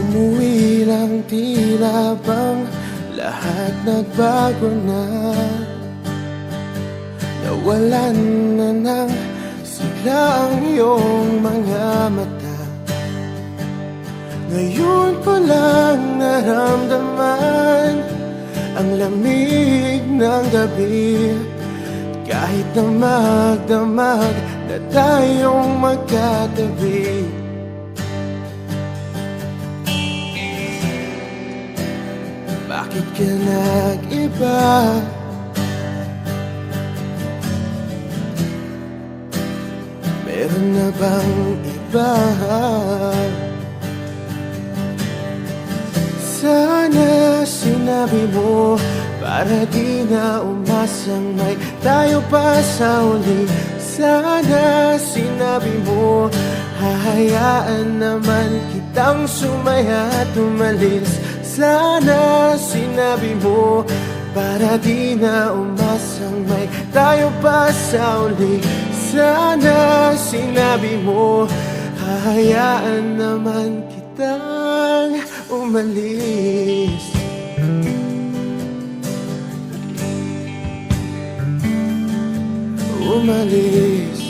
Umuwi lang tila bang lahat nagbago na. Nawalan na ng sigla ang iyong mga mata. Ngayon ko lang naramdaman ang lamig ng gabi. Kahit na magdamag na tayong magkatabi. Bakit ka nag-iba? Meron na bang iba? Sana sinabi mo para di na umasang may tayo pa sa uli. Sana sinabi mo hahayaan naman kitang sumaya at umalis. Sana sinabi mo para di na umasang may tayo pa sa uli. Sana sinabi mo hahayaan naman kitang umalis. Umalis.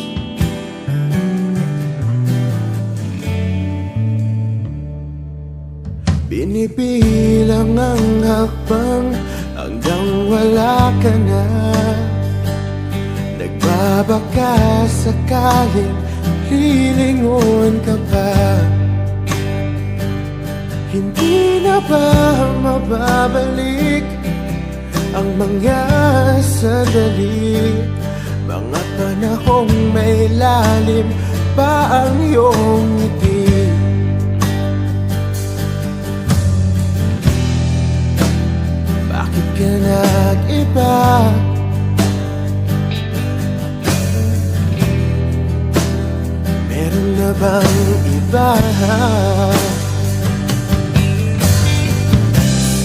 Binibilang ang hakbang hanggang wala ka na. Nagbabaka sakaling lilingon ka pa. Hindi na ba mababalik ang mga sandali, mga panahong may lalim pa ang iyong ngiti? Bakit ka nag-iba? Meron na bang iba?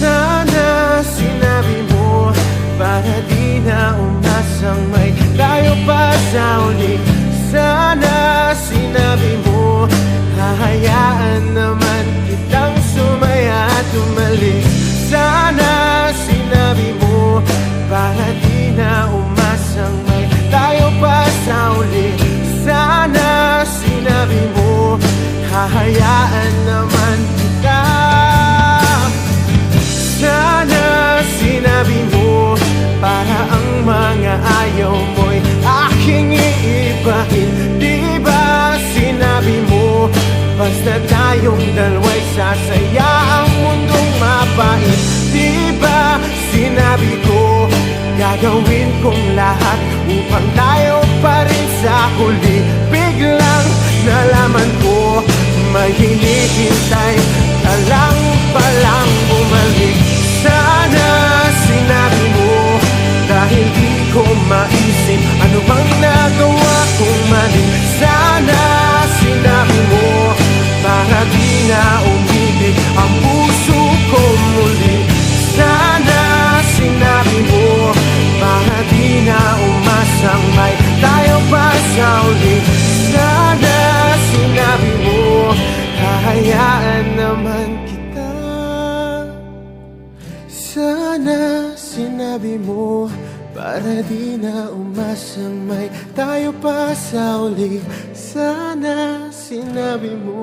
Sana sinabi mo para di na umasang may tayo pa sa uli. Sana sinabi mo hahayaan naman kitang sumaya at umalis. Sana sinabi mo para di na umasang may tayo pa sa uli. Sana sinabi mo hahayaan naman kita. Sana sinabi mo para ang mga ayaw mo'y aking iibahin. Di ba sinabi mo basta tayong dalawa'y sasaya ang mundong mapait? Di ba sinabi ko gagawin kong lahat upang tayo pa rin sa huli? Biglang nalaman ko may hinihintay ka lang palang bumalik. Sana sinabi mo dahil di ko maisip ano bang nagawa kong mali. Sana sinabi mo para di na umibig ang puso ko muli. Sana sinabi mo para di na umasang may tayo pa sa uli. Sana sinabi mo hahayaan naman kita. Sana sinabi mo para di na umasang may tayo pa sa uli. Sana sinabi mo.